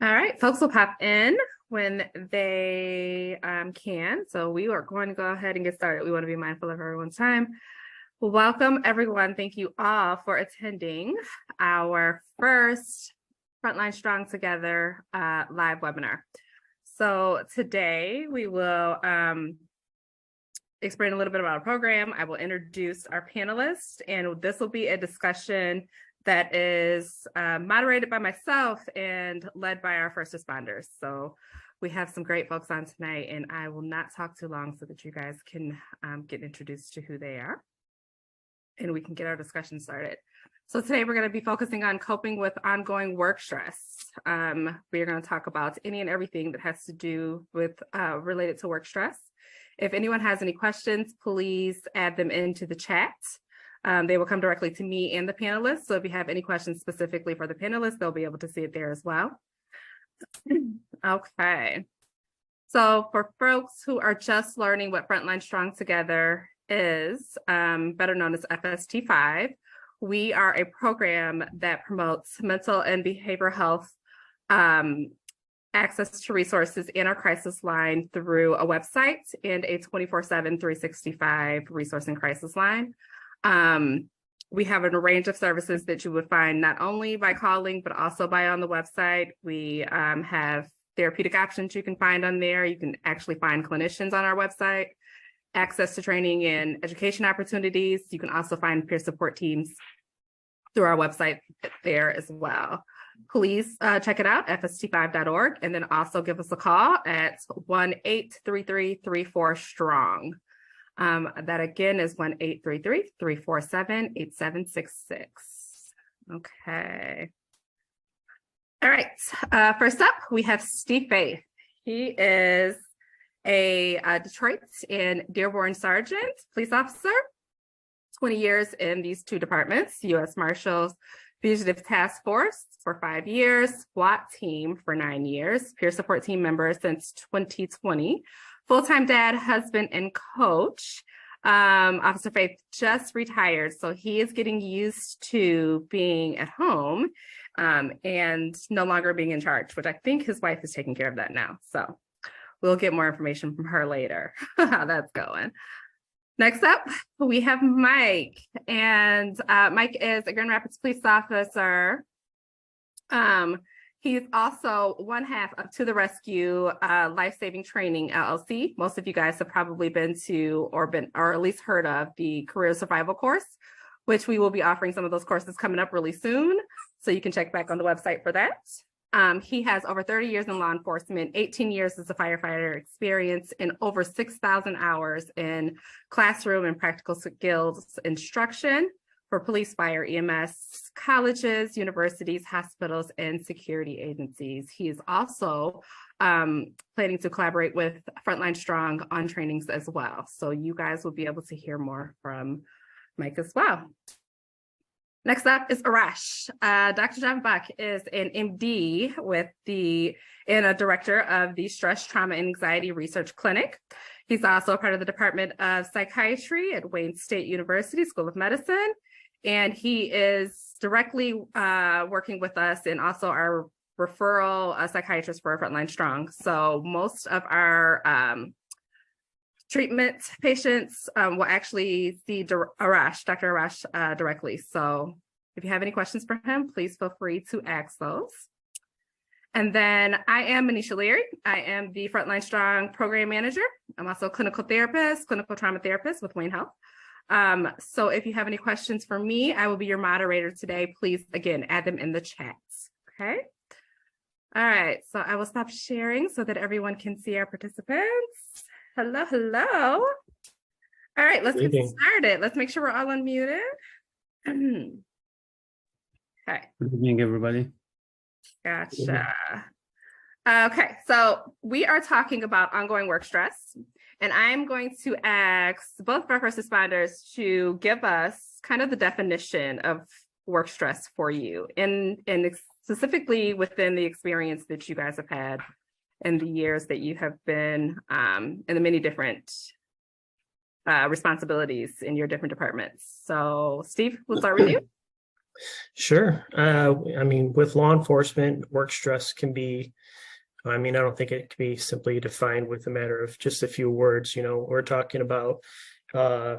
All right, folks will pop in when they can. So we are going to go ahead and get started. We want to be mindful of everyone's time. Welcome, everyone. Thank you all for attending our first Frontline Strong Together live webinar. So today we will explain a little bit about our program. I will introduce our panelists, and this will be a discussion that is moderated by myself and led by our first responders. So we have some great folks on tonight, and I will not talk too long so that you guys can get introduced to who they are, and we can get our discussion started. So today we're going to be focusing on coping with ongoing work stress. We are going to talk about any and everything that has to do with related to work stress. If anyone has any questions, please add them into the chat. They will come directly to me and the panelists. So if you have any questions specifically for the panelists, they'll be able to see it there as well. Okay. So for folks who are just learning what Frontline Strong Together is, better known as FST5, we are a program that promotes mental and behavioral health access to resources in our crisis line through a website and a 24/7, 365 resource and crisis line. We have a range of services that you would find not only by calling, but also by on the website. We have therapeutic options you can find on there. You can actually find clinicians on our website, access to training and education opportunities. You can also find peer support teams through our website there as well. Please check it out, fst5.org, and then also give us a call at 1-833-34-STRONG. That again is 1-833-347-8766. Okay. All right. First up, we have Steve Faith. He is a Detroit and Dearborn Sergeant Police Officer, 20 years in these two departments, U.S. Marshal Fugitive Task Force for 5 years, SWAT team for 9 years, peer support team member since 2020. Full-time dad, husband, and coach. Officer Faith just retired, so he is getting used to being at home and no longer being in charge, which I think his wife is taking care of that now. So we'll get more information from her later, how that's going. Next up, we have Mike, and Mike is a Grand Rapids police officer. He's also one half of To the Rescue Life-Saving Training, L.L.C. Most of you guys have probably been to or at least heard of the Career Survival course, which we will be offering some of those courses coming up really soon. So you can check back on the website for that. He has over 30 years in law enforcement, 18 years as a firefighter experience, and over 6,000 hours in classroom and practical skills instruction for police, fire, EMS, colleges, universities, hospitals, and security agencies. He is also planning to collaborate with Frontline Strong on trainings as well. So you guys will be able to hear more from Mike as well. Next up is Arash. Dr. Javanbakht is an MD and a director of the Stress, Trauma, and Anxiety Research Clinic. He's also a part of the Department of Psychiatry at Wayne State University School of Medicine. And he is directly working with us and also our referral psychiatrist for Frontline Strong. So most of our treatment patients will actually see Dr. Arash directly. So if you have any questions for him, please feel free to ask those. And then I am Manisha Leary. I am the Frontline Strong program manager. I'm also a clinical therapist, clinical trauma therapist with Wayne Health. So if you have any questions for me, I will be your moderator today. Please, again, add them in the chat. Okay. All right. So I will stop sharing so that everyone can see our participants. Hello, hello. All right, let's get started. Let's make sure we're all unmuted. Okay. Good evening, everybody. Gotcha. Okay, so we are talking about ongoing work stress, and I'm going to ask both of our first responders to give us kind of the definition of work stress for you, and specifically within the experience that you guys have had in the years that you have been in the many different responsibilities in your different departments. So Steve, we'll start with you. Sure. I mean, with law enforcement, work stress can be, I mean, I don't think it can be simply defined with a matter of just a few words. We're talking about, uh,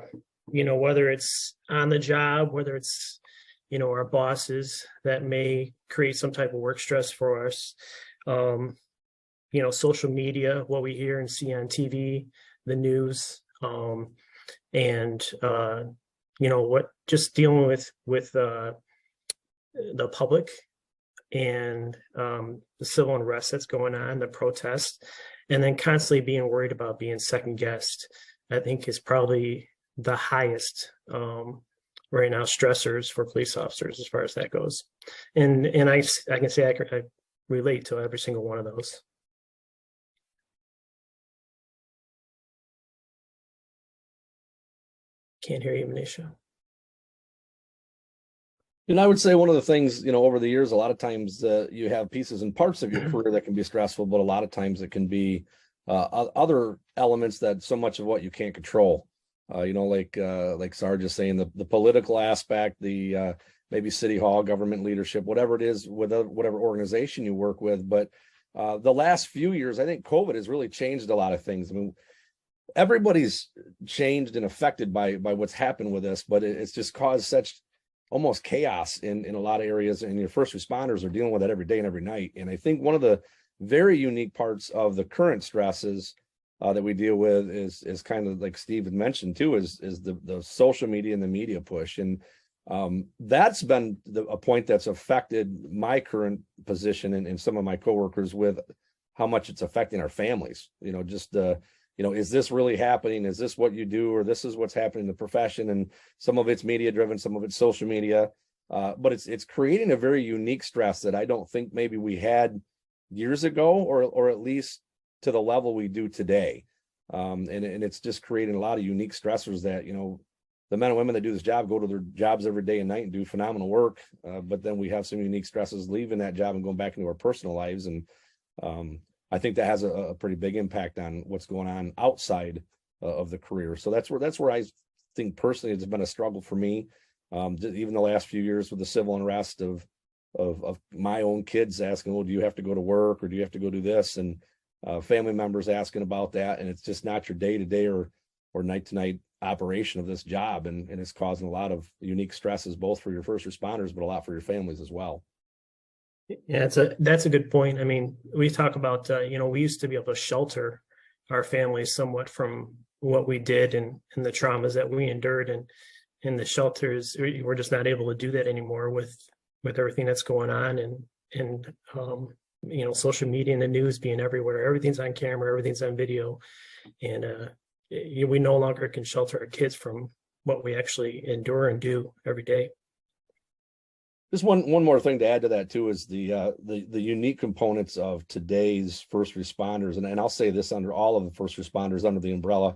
whether it's on the job, whether it's, our bosses that may create some type of work stress for us. Um, Social media, what we hear and see on TV, the news, and what just dealing with the public and the civil unrest that's going on, the protests, and then constantly being worried about being second guessed, I think is probably the highest right now stressors for police officers as far as that goes. And I can say I relate to every single one of those. Can't hear you, Manisha. And I would say one of the things, over the years, a lot of times you have pieces and parts of your career that can be stressful, but a lot of times it can be other elements that so much of what you can't control. Like Sarge is saying, the political aspect, the maybe city hall, government leadership, whatever it is, with whatever organization you work with. But the last few years, I think COVID has really changed a lot of things. I mean, everybody's changed and affected by what's happened with this, but it's just caused such almost chaos in a lot of areas, and your first responders are dealing with that every day and every night. And I think one of the very unique parts of the current stresses that we deal with is kind of like Steve had mentioned too, is the social media and the media push. And that's been a point that's affected my current position and some of my coworkers with how much it's affecting our families. Is this really happening? Is this what you do? Or this is what's happening in the profession? And some of it's media driven, some of it's social media. But it's creating a very unique stress that I don't think maybe we had years ago, or at least to the level we do today. And it's just creating a lot of unique stressors that, the men and women that do this job go to their jobs every day and night and do phenomenal work. But then we have some unique stresses leaving that job and going back into our personal lives. And I think that has a pretty big impact on what's going on outside of the career. So that's where I think personally it's been a struggle for me. Even the last few years with the civil unrest of my own kids asking, well, do you have to go to work, or do you have to go do this? And family members asking about that. And it's just not your day-to-day or night-to-night operation of this job. And it's causing a lot of unique stresses, both for your first responders, but a lot for your families as well. Yeah, that's a good point. I mean, we talk about, we used to be able to shelter our families somewhat from what we did and the traumas that we endured. And in the shelters, we're just not able to do that anymore with everything that's going on and social media and the news being everywhere. Everything's on camera, everything's on video. And we no longer can shelter our kids from what we actually endure and do every day. Just one more thing to add to that too is the unique components of today's first responders, and I'll say this under all of the first responders under the umbrella.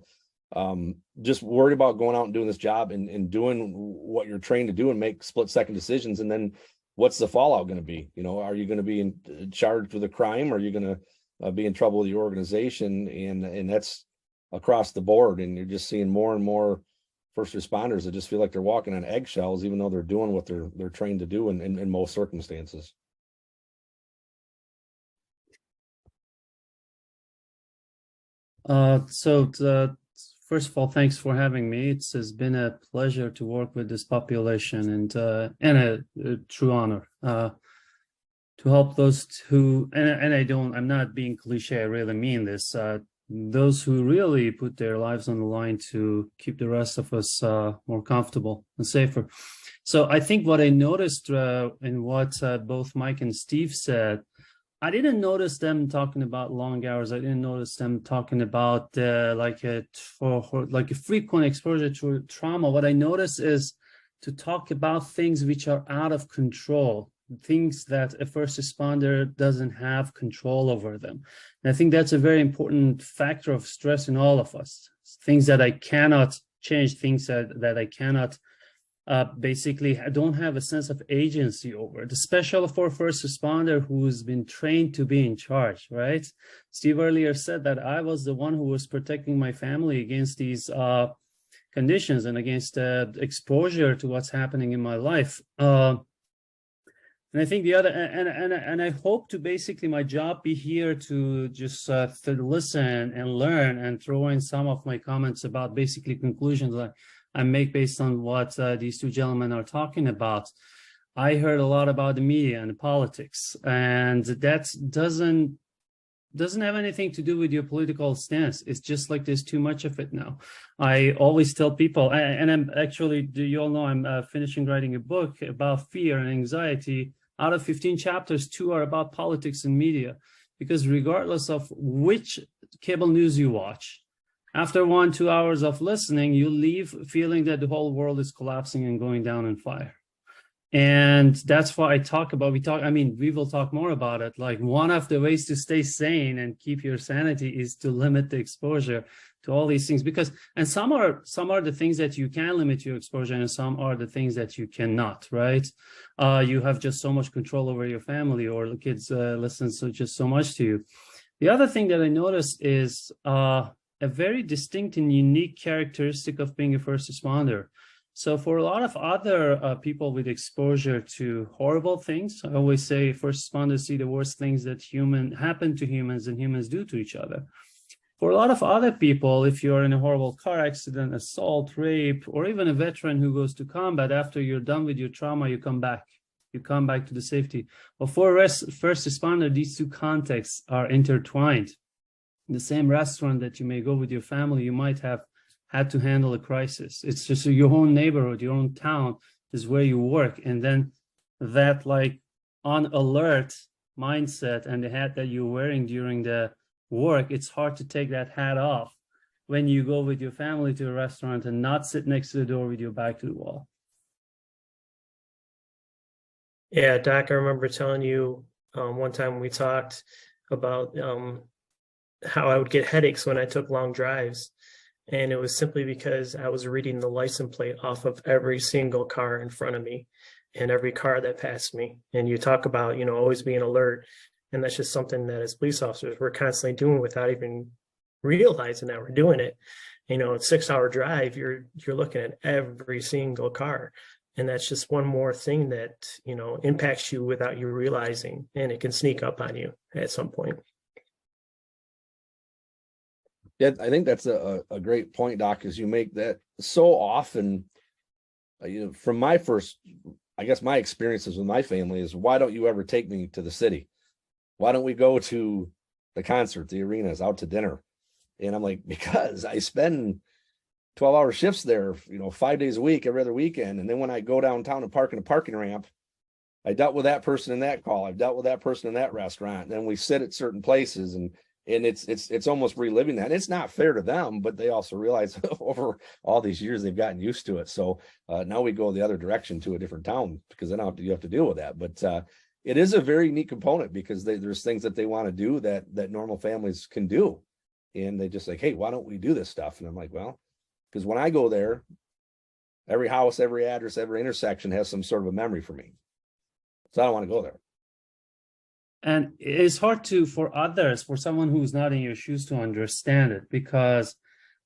Just worried about going out and doing this job and doing what you're trained to do and make split-second decisions, and then what's the fallout going to be? Are you going to be charged with a crime? Or are you going to be in trouble with your organization? And that's across the board, and you're just seeing more and more first responders that just feel like they're walking on eggshells, even though they're doing what they're trained to do in most circumstances. First of all, thanks for having me. It's been a pleasure to work with this population and a true honor to help those who, and I'm not being cliche, I really mean this, those who really put their lives on the line to keep the rest of us more comfortable and safer. So I think what I noticed in what both Mike and Steve said, I didn't notice them talking about long hours. I didn't notice them talking about like a frequent exposure to trauma. What I noticed is to talk about things which are out of control, things that a first responder doesn't have control over them. And I think that's a very important factor of stress in all of us. Things that I cannot change, things that I cannot basically I don't have a sense of agency over it, especially for a first responder who's been trained to be in charge, right? Steve earlier said that I was the one who was protecting my family against these conditions and against exposure to what's happening in my life. And I think the other, and I hope to basically my job be here to just to listen and learn and throw in some of my comments about basically conclusions that I make based on what these two gentlemen are talking about. I heard a lot about the media and the politics, and that doesn't have anything to do with your political stance. It's just like there's too much of it now. I always tell people, and I'm actually, do you all know I'm finishing writing a book about fear and anxiety. Out of 15 chapters, 2 are about politics and media, because regardless of which cable news you watch, after 1-2 hours of listening, you leave feeling that the whole world is collapsing and going down in fire. And that's why we will talk more about it. Like, one of the ways to stay sane and keep your sanity is to limit the exposure to all these things, because, and some are the things that you can limit your exposure, and some are the things that you cannot, right? You have just so much control over your family, or the kids listen just so much to you. The other thing that I noticed is a very distinct and unique characteristic of being a first responder. So for a lot of other people with exposure to horrible things, I always say first responders see the worst things that happen to humans and humans do to each other. For a lot of other people, if you're in a horrible car accident, assault, rape, or even a veteran who goes to combat, after you're done with your trauma, you come back. You come back to the safety. But for a first responder, these two contexts are intertwined. In the same restaurant that you may go with your family, you might have had to handle a crisis. It's just your own neighborhood, your own town is where you work. And then that like on alert mindset and the hat that you're wearing during the work, it's hard to take that hat off when you go with your family to a restaurant and not sit next to the door with your back to the wall. Yeah, Doc, I remember telling you one time when we talked about how I would get headaches when I took long drives. And it was simply because I was reading the license plate off of every single car in front of me and every car that passed me. And you talk about, always being alert. And that's just something that as police officers, we're constantly doing without even realizing that we're doing it. A 6-hour drive, you're looking at every single car. And that's just one more thing that, impacts you without you realizing, and it can sneak up on you at some point. Yeah, I think that's a great point, Doc, is you make that so often, from my my experiences with my family is, why don't you ever take me to the city? Why don't we go to the concert, the arenas, out to dinner? And I'm like, because I spend 12-hour shifts there, 5 days a week, every other weekend. And then when I go downtown and park in a parking ramp, I dealt with that person in that call. I've dealt with that person in that restaurant. And then we sit at certain places and it's almost reliving that. And it's not fair to them, but they also realize over all these years they've gotten used to it. So now we go the other direction to a different town because then you have to deal with that. But it is a very neat component because there's things that they want to do that normal families can do. And they just like, hey, why don't we do this stuff? And I'm like, well, because when I go there, every house, every address, every intersection has some sort of a memory for me. So I don't want to go there. And it's hard for someone who's not in your shoes to understand it, because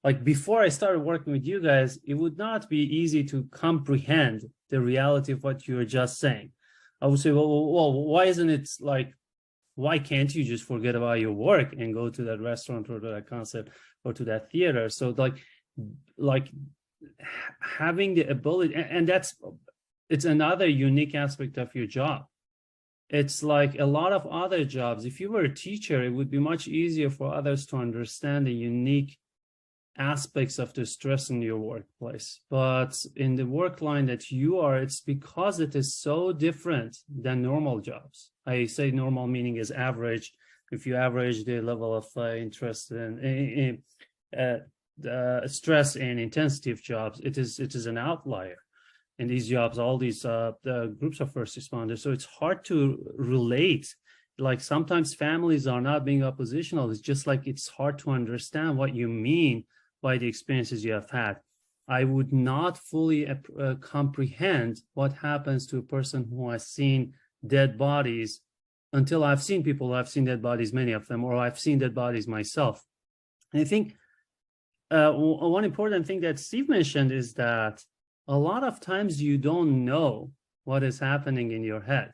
like before I started working with you guys, it would not be easy to comprehend the reality of what you were just saying. I would say, well, why isn't it like, why can't you just forget about your work and go to that restaurant or to that concert or to that theater? So like having the ability, and it's another unique aspect of your job. It's like a lot of other jobs. If you were a teacher, it would be much easier for others to understand the unique aspects of the stress in your workplace. But in the work line that you are, it's because it is so different than normal jobs. I say normal meaning is average. If you average the level of interest and stress and intensity of jobs, it is an outlier. In these jobs, all these groups of first responders. So it's hard to relate. Like sometimes families are not being oppositional. It's just like it's hard to understand what you mean by the experiences you have had. I would not fully comprehend what happens to a person who has seen dead bodies until I've seen people who have seen dead bodies, many of them, or I've seen dead bodies myself. And I think one important thing that Steve mentioned is that a lot of times you don't know what is happening in your head.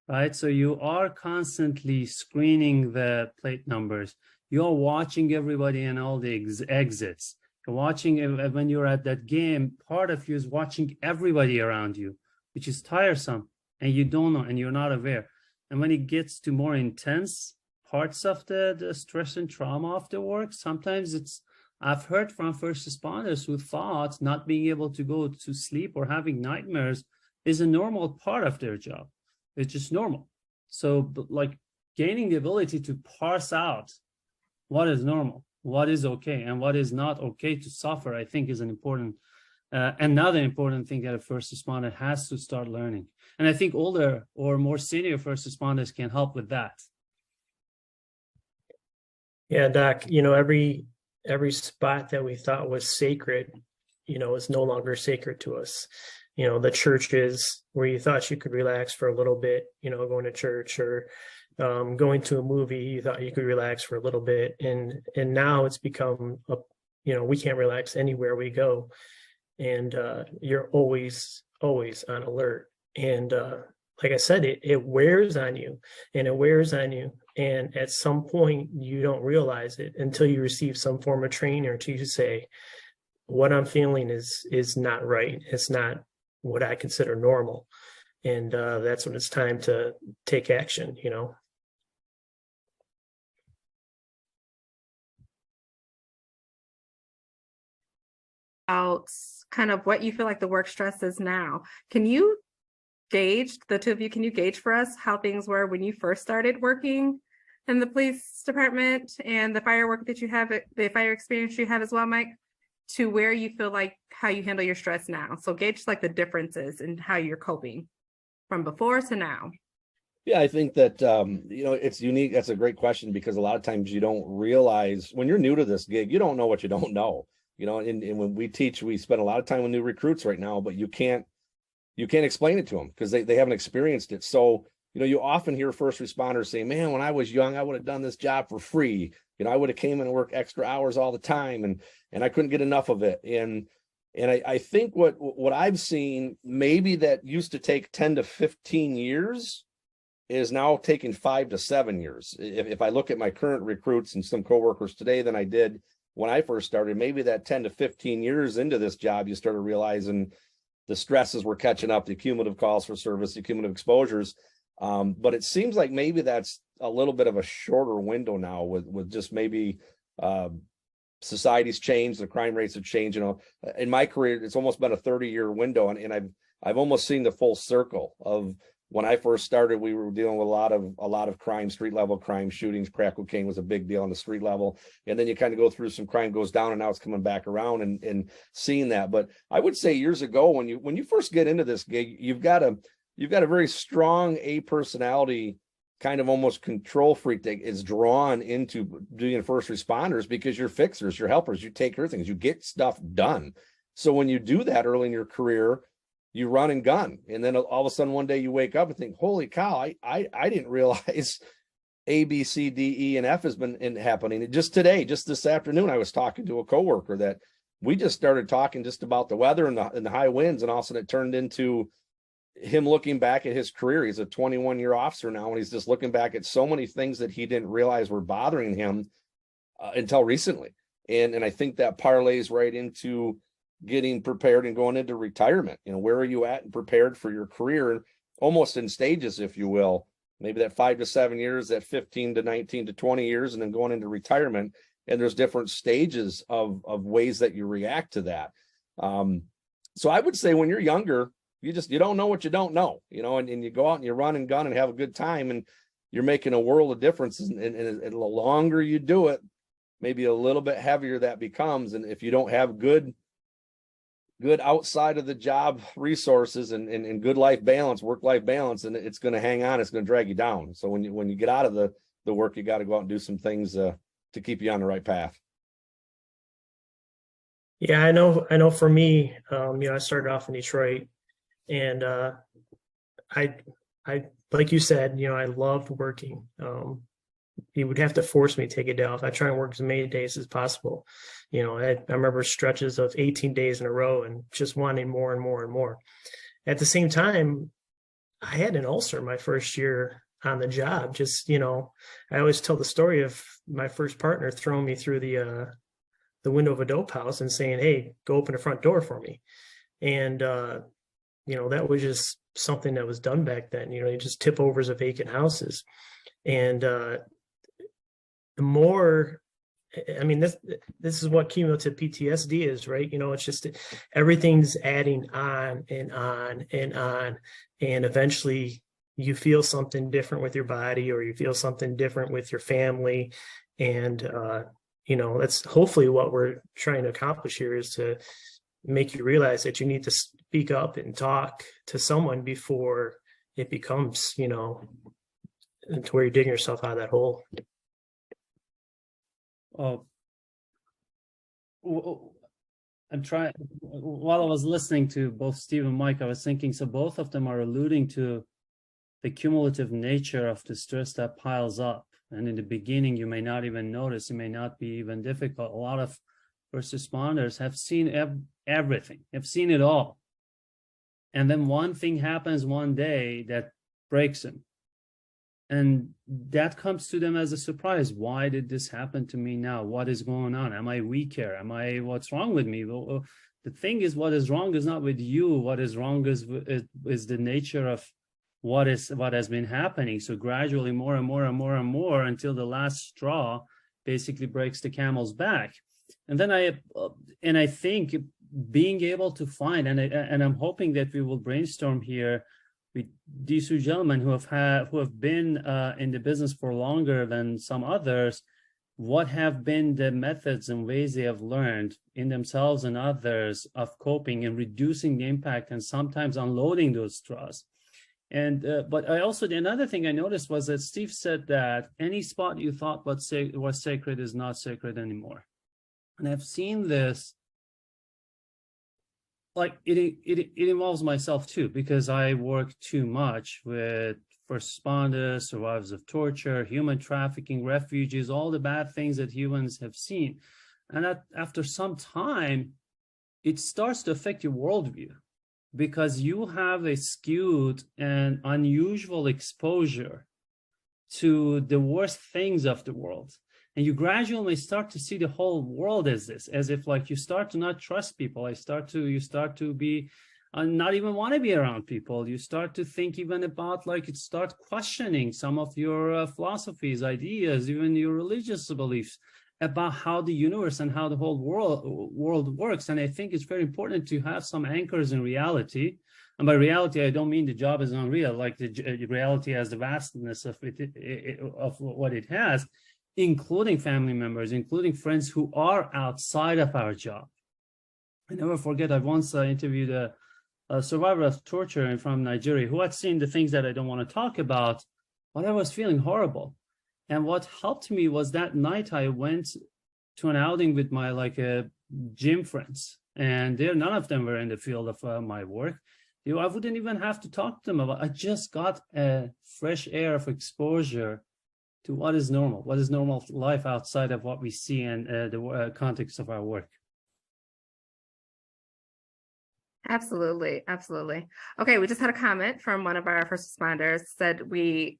right? So you are constantly screening the plate numbers. You're watching everybody and all the exits. You're watching when you're at that game, part of you is watching everybody around you, which is tiresome, and you don't know, and you're not aware. And when it gets to more intense parts of the stress and trauma of the work, sometimes I've heard from first responders who thought not being able to go to sleep or having nightmares is a normal part of their job. It's just normal. So like gaining the ability to parse out what is normal, what is okay, and what is not okay to suffer, I think is an important, another important thing that a first responder has to start learning. And I think older or more senior first responders can help with that. Yeah, Doc, every spot that we thought was sacred, is no longer sacred to us. The churches where you thought you could relax for a little bit, going to church or going to a movie, you thought you could relax for a little bit. And now it's become, we can't relax anywhere we go. And you're always on alert. And like I said, it wears on you and it wears on you. And at some point, you don't realize it until you receive some form of training or to say, what I'm feeling is not right. It's not what I consider normal. And that's when it's time to take action, About kind of what you feel like the work stress is now. Can you gauge, the two of you, can you gauge for us how things were when you first started working in the police department and the fire work that you have, the fire experience you have as well, Mike, to where you feel like how you handle your stress now? So gauge like the differences in how you're coping from before to now. Yeah, I think that, it's unique. That's a great question, because a lot of times you don't realize when you're new to this gig, you don't know what you don't know, and when we teach, we spend a lot of time with new recruits right now, but you can't explain it to them because they haven't experienced it. So, you often hear first responders say, man, when I was young, I would have done this job for free. I would have came in and worked extra hours all the time and I couldn't get enough of it. And I think what I've seen, maybe that used to take 10 to 15 years is now taking 5 to 7 years. If I look at my current recruits and some coworkers today than I did when I first started, maybe that 10 to 15 years into this job, you started realizing the stresses were catching up, the cumulative calls for service, the cumulative exposures. But it seems like maybe that's a little bit of a shorter window now with just maybe society's changed, the crime rates have changed. In my career, it's almost been a 30-year window, and I've almost seen the full circle of when I first started. We were dealing with a lot of crime, street level crime, shootings. Crack cocaine was a big deal on the street level, and then you kind of go through some crime goes down, and now it's coming back around and seeing that. But I would say years ago, when you first get into this gig, you've got a very strong A personality, kind of almost control freak that is drawn into doing first responders because you're fixers, you're helpers, you take care of things, you get stuff done. So when you do that early in your career, you run and gun, and then all of a sudden one day you wake up and think, holy cow, I didn't realize A, B, C, D, E, and F has been happening. Just today, just this afternoon, I was talking to a coworker that we just started talking just about the weather and the high winds, and all of a sudden it turned into him looking back at his career. He's a 21-year officer now, and he's just looking back at so many things that he didn't realize were bothering him until recently. And I think that parlays right into getting prepared and going into retirement. Where are you at and prepared for your career, almost in stages, if you will, maybe that 5 to 7 years, that 15 to 19 to 20 years, and then going into retirement. And there's different stages of ways that you react to that. So I would say when you're younger, you don't know what you don't know, and you go out and you run and gun and have a good time, and you're making a world of difference. And the longer you do it, maybe a little bit heavier that becomes. And if you don't have good outside of the job resources and good work-life balance, and it's going to hang on, it's going to drag you down. So when you get out of the work, you got to go out and do some things to keep you on the right path. Yeah, I know for me, I started off in Detroit, and I like you said, I loved working. You would have to force me to take a day off. I try and work as many days as possible. I remember stretches of 18 days in a row and just wanting more and more and more. At the same time, I had an ulcer my first year on the job. Just, I always tell the story of my first partner throwing me through the window of a dope house and saying, "Hey, go open the front door for me." And, that was just something that was done back then. You just tip overs of vacant houses. And the more, I mean, this is what cumulative PTSD is, right? It's just everything's adding on and on and on. And eventually you feel something different with your body, or you feel something different with your family. And, that's hopefully what we're trying to accomplish here, is to make you realize that you need to speak up and talk to someone before it becomes, to where you're digging yourself out of that hole. Oh, I'm trying, while I was listening to both Steve and Mike, I was thinking, so both of them are alluding to the cumulative nature of the stress that piles up. And in the beginning, you may not even notice, it may not be even difficult. A lot of first responders have seen everything, have seen it all. And then one thing happens one day that breaks them. And that comes to them as a surprise. Why did this happen to me now? What is going on? Am I weak here? What's wrong with me? Well, the thing is, what is wrong is not with you. What is wrong is the nature of what has been happening. So gradually more and more and more and more, until the last straw basically breaks the camel's back. And then I think being able to find, and I'm hoping that we will brainstorm here with these two gentlemen who have been in the business for longer than some others, what have been the methods and ways they have learned in themselves and others of coping and reducing the impact, and sometimes unloading those straws. And but another thing I noticed was that Steve said that any spot you thought was sacred is not sacred anymore. And I've seen this, like it involves myself too, because I work too much with first responders, survivors of torture, human trafficking, refugees, all the bad things that humans have seen. And after some time, it starts to affect your worldview, because you have a skewed and unusual exposure to the worst things of the world. And you gradually start to see the whole world as this, as if like you start to not trust people. You start to be not even want to be around people. You start to think even about, like, you start questioning some of your philosophies, ideas, even your religious beliefs about how the universe and how the whole world works. And I think it's very important to have some anchors in reality. And by reality, I don't mean the job is unreal, like the reality has the vastness of it, of what it has, including family members, including friends who are outside of our job. I never forget, I once interviewed a survivor of torture from Nigeria who had seen the things that I don't want to talk about, but I was feeling horrible. And what helped me was that night I went to an outing with my gym friends, and none of them were in the field of my work. I wouldn't even have to talk to them about. I just got a fresh air of exposure to what is normal life outside of what we see in the context of our work. Absolutely. Okay, we just had a comment from one of our first responders, said he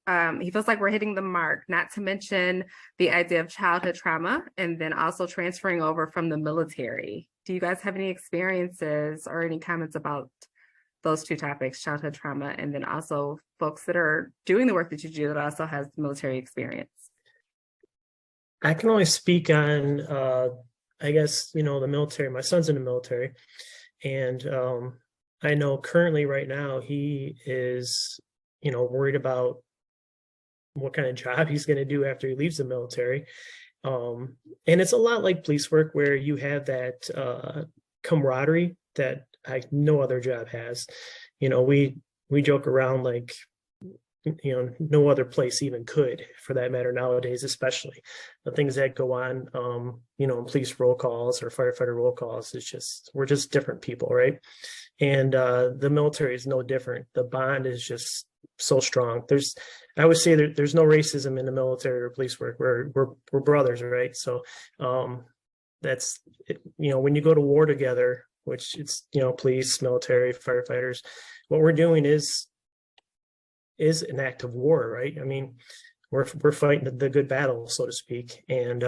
feels like we're hitting the mark, not to mention the idea of childhood trauma and then also transferring over from the military. Do you guys have any experiences or any comments about those two topics, childhood trauma, and then also folks that are doing the work that you do that also has military experience? I can only speak on, I guess, the military. My son's in the military. And I know currently right now he is, worried about what kind of job he's going to do after he leaves the military. And it's a lot like police work, where you have that camaraderie that no other job has. We joke around like, no other place even could, for that matter, nowadays, especially the things that go on, in police roll calls or firefighter roll calls. We're just different people, right? And the military is no different. The bond is just so strong. I would say there's no racism in the military or police work. We're brothers, right? So that's it. When you go to war together, which it's police, military, firefighters, what we're doing is is an act of war, right? I mean, we're fighting the good battle, so to speak, and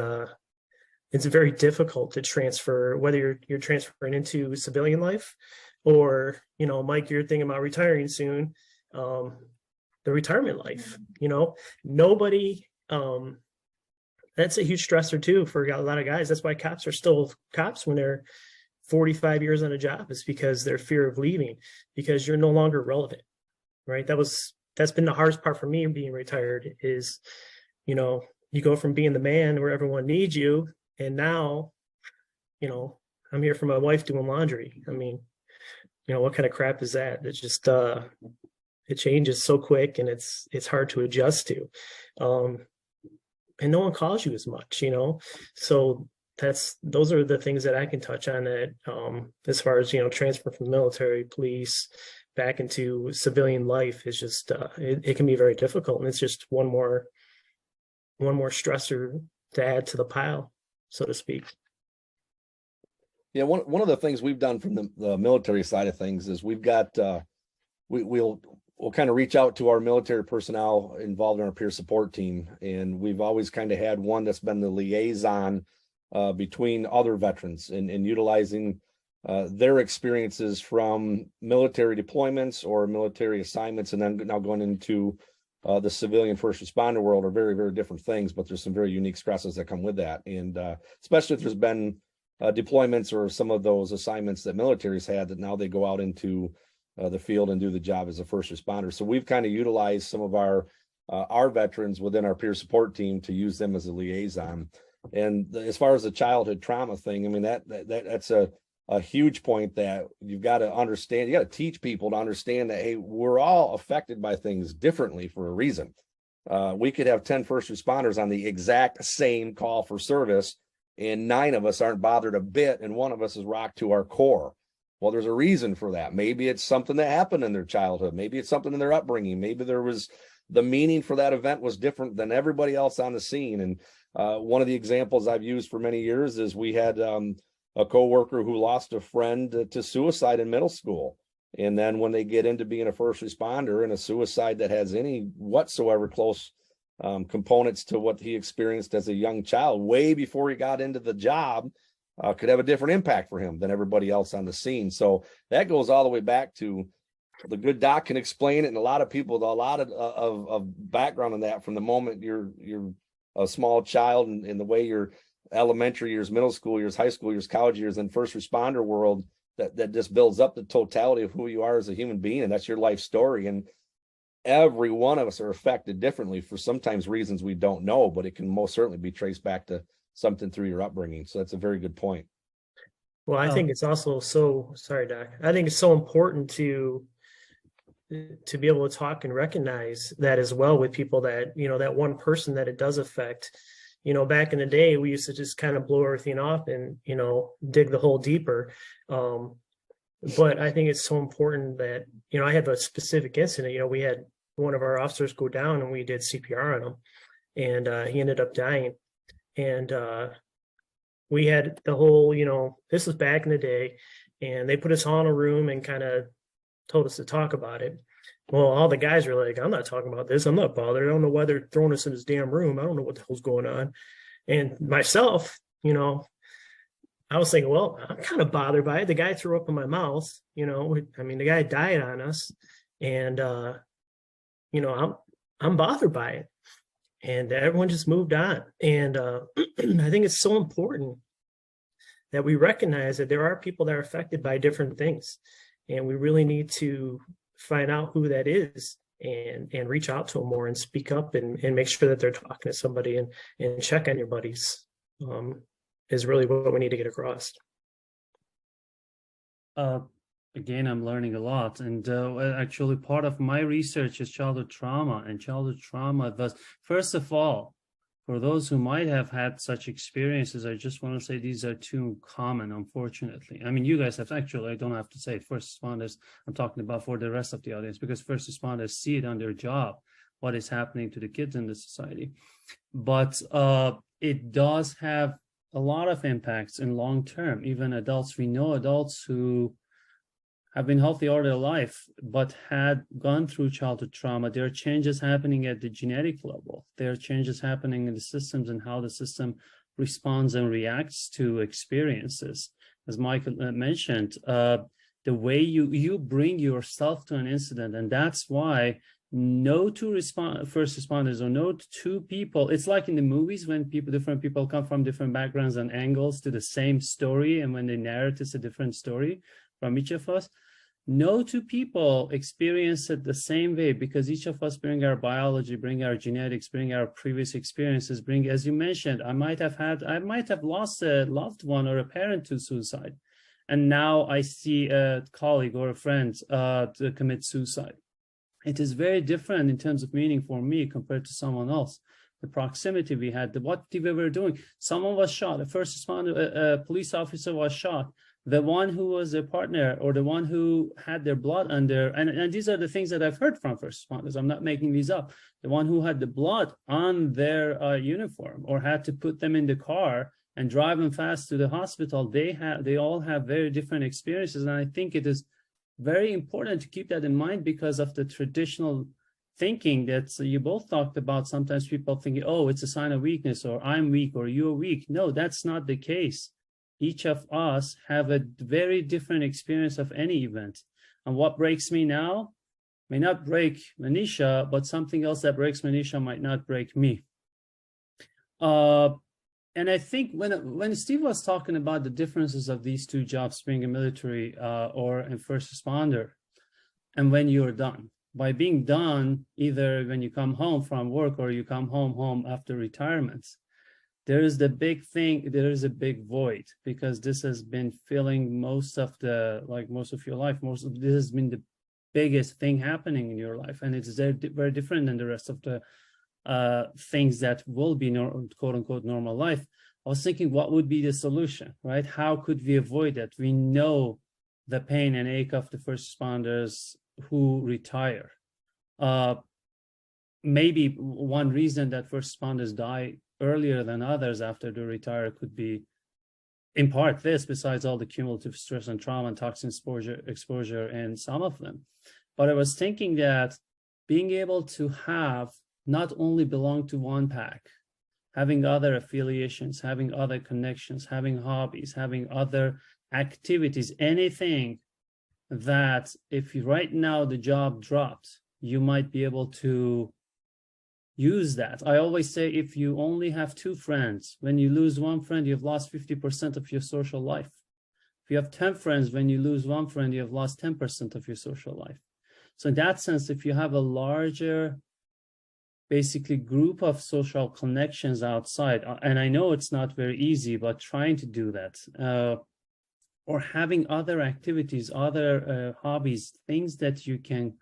it's very difficult to transfer, whether you're transferring into civilian life, or Mike, you're thinking about retiring soon. The retirement life, nobody. That's a huge stressor too for a lot of guys. That's why cops are still cops when they're 45 years on a job, is because their fear of leaving, because you're no longer relevant, right? That's been the hardest part for me being retired is, you go from being the man where everyone needs you, and now, I'm here for my wife doing laundry. I mean, what kind of crap is that? It's just it changes so quick, and it's hard to adjust to. And no one calls you as much, so those are the things that I can touch on, that as far as transfer from military, police back into civilian life is just it can be very difficult, and it's just one more stressor to add to the pile, so to speak. Yeah, one of the things we've done from the military side of things is we've got we'll kind of reach out to our military personnel involved in our peer support team, and we've always kind of had one that's been the liaison between other veterans and utilizing their experiences from military deployments or military assignments, and then now going into the civilian first responder world are very, very different things, but there's some very unique stresses that come with that. And especially if there's been deployments or some of those assignments that military's had, that now they go out into the field and do the job as a first responder. So we've kind of utilized some of our veterans within our peer support team to use them as a liaison. And as far as the childhood trauma thing, I mean, that's a huge point that you've got to understand. You got to teach people to understand that, hey, we're all affected by things differently for a reason. We could have 10 first responders on the exact same call for service, and 9 of us aren't bothered a bit, and 1 of us is rocked to our core. Well, there's a reason for that. Maybe it's something that happened in their childhood. Maybe it's something in their upbringing. Maybe the meaning for that event was different than everybody else on the scene. And one of the examples I've used for many years is we had a coworker who lost a friend to suicide in middle school. And then when they get into being a first responder, and a suicide that has any whatsoever close components to what he experienced as a young child, way before he got into the job, could have a different impact for him than everybody else on the scene. So that goes all the way back to the good doc can explain it, and a lot of people, a lot of background on that from the moment you're a small child, and the way your elementary years, middle school years, high school years, college years, and first responder world, that just builds up the totality of who you are as a human being, and that's your life story. And every one of us are affected differently for sometimes reasons we don't know, but it can most certainly be traced back to something through your upbringing. So that's a very good point. Well, I think it's also sorry, Doc. I think it's so important to be able to talk and recognize that as well with people, that, that one person that it does affect. Back in the day, we used to just kind of blow everything off and, dig the hole deeper. But I think it's so important that, I have a specific incident. We had one of our officers go down, and we did CPR on him, and he ended up dying. And we had the whole, this was back in the day, and they put us all in a room and kind of told us to talk about it. Well, all the guys were like, I'm not talking about this. I'm not bothered. I don't know why they're throwing us in this damn room. I don't know what the hell's going on. And myself, I was thinking, well, I'm kind of bothered by it. The guy threw up in my mouth, the guy died on us, and, I'm bothered by it. And everyone just moved on. And I think it's so important that we recognize that there are people that are affected by different things. And we really need to find out who that is, and reach out to them more, and speak up, and make sure that they're talking to somebody, and check on your buddies is really what we need to get across. Again, I'm learning a lot. And actually, part of my research is childhood trauma. And childhood trauma, first of all, for those who might have had such experiences, I just want to say these are too common, unfortunately. I mean, you guys have actually, I don't have to say first responders, I'm talking about for the rest of the audience, because first responders see it on their job, what is happening to the kids in the society. But it does have a lot of impacts in long term. Even adults, we know adults who have been healthy all their life, but had gone through childhood trauma. There are changes happening at the genetic level. There are changes happening in the systems and how the system responds and reacts to experiences. As Michael mentioned, the way you bring yourself to an incident, and that's why no two first responders or no two people, it's like in the movies when different people come from different backgrounds and angles to the same story, and when they narrate it's a different story from each of us. No two people experience it the same way, because each of us bring our biology, bring our genetics, bring our previous experiences, bring, as you mentioned, I might have lost a loved one or a parent to suicide, and now I see a colleague or a friend to commit suicide. It is very different in terms of meaning for me compared to someone else. The proximity we had, what we were doing. Someone was shot, a first responder, a police officer was shot. The one who was a partner or the one who had their blood under, and these are the things that I've heard from first responders, I'm not making these up. The one who had the blood on their uniform or had to put them in the car and drive them fast to the hospital, they all have very different experiences. And I think it is very important to keep that in mind because of the traditional thinking that you both talked about. Sometimes people thinking, oh, it's a sign of weakness, or I'm weak, or you're weak. No, that's not the case. Each of us have a very different experience of any event. And what breaks me now may not break Manisha, but something else that breaks Manisha might not break me. And I think when Steve was talking about the differences of these two jobs, being a military or a first responder, and when you're done, by being done, either when you come home from work or you come home after retirement, there is the big thing, there is a big void, because this has been filling most of your life. This has been the biggest thing happening in your life, and it's very different than the rest of the things that will be quote unquote normal life. I was thinking, what would be the solution, right? How could we avoid that? We know the pain and ache of the first responders who retire. Maybe one reason that first responders die earlier than others after they retire could be in part this, besides all the cumulative stress and trauma and toxin exposure in some of them. But I was thinking that being able to have not only belong to one pack, having other affiliations, having other connections, having hobbies, having other activities, anything that if right now the job dropped, you might be able to use that. I always say, if you only have two friends, when you lose one friend, you've lost 50% of your social life. If you have 10 friends, when you lose one friend, you have lost 10% of your social life. So in that sense, if you have a larger basically group of social connections outside, and I know it's not very easy, but trying to do that, or having other activities, other hobbies, things that you can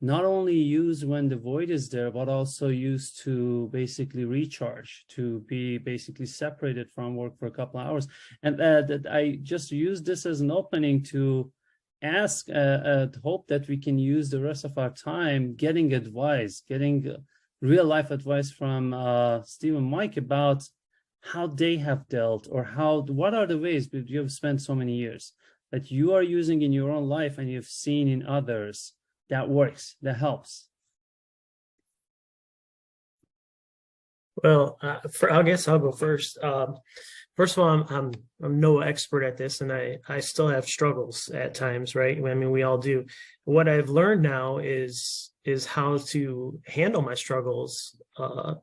not only use when the void is there, but also use to basically recharge, to be basically separated from work for a couple of hours. And that I just use this as an opening to ask, hope that we can use the rest of our time getting advice, getting real life advice from Steve and Mike about how they have dealt, or what are the ways that you have spent so many years that you are using in your own life and you've seen in others that works, that helps. Well, I guess I'll go first. First of all, I'm no expert at this, and I still have struggles at times, right? I mean, we all do. What I've learned now is how to handle my struggles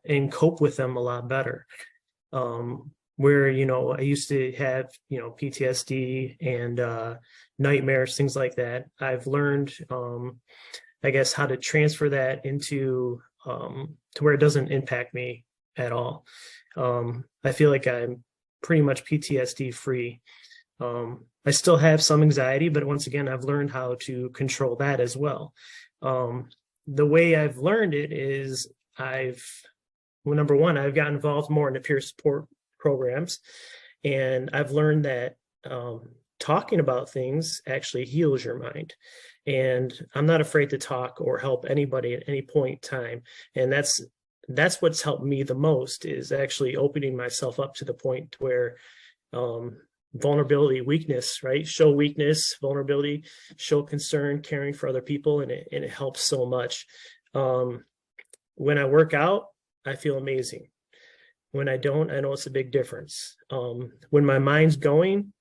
and cope with them a lot better. Where, I used to have, PTSD and nightmares, things like that. I've learned, I guess, how to transfer that into to where it doesn't impact me at all. I feel like I'm pretty much PTSD free. I still have some anxiety, but once again, I've learned how to control that as well. The way I've learned it is number one, I've gotten involved more in the peer support programs, and I've learned that talking about things actually heals your mind. And I'm not afraid to talk or help anybody at any point in time. And that's what's helped me the most, is actually opening myself up to the point where vulnerability, weakness, right? Show weakness, vulnerability, show concern, caring for other people, and it helps so much. When I work out, I feel amazing. When I don't, I know it's a big difference. When my mind's going,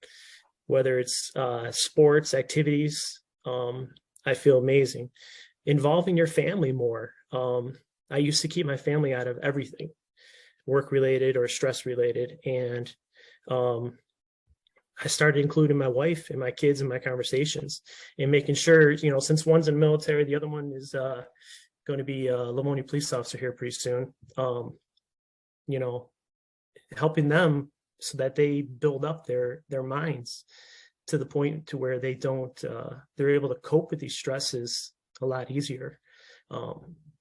whether it's sports, activities, I feel amazing. Involving your family more. I used to keep my family out of everything, work related or stress related. And I started including my wife and my kids in my conversations and making sure, you know, since one's in the military, the other one is going to be a Livonia police officer here pretty soon. You know, helping them so that they build up their minds to the point to where they don't, they're able to cope with these stresses a lot easier.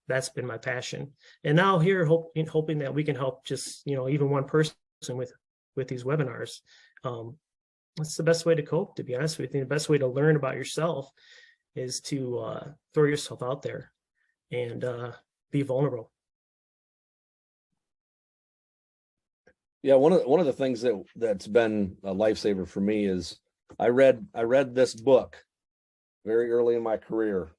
That's been my passion. And now here, hoping that we can help just, you know, even one person with these webinars. That's the best way to cope, to be honest with you. The best way to learn about yourself is to throw yourself out there and be vulnerable. Yeah, one of the things that's been a lifesaver for me is I read this book very early in my career.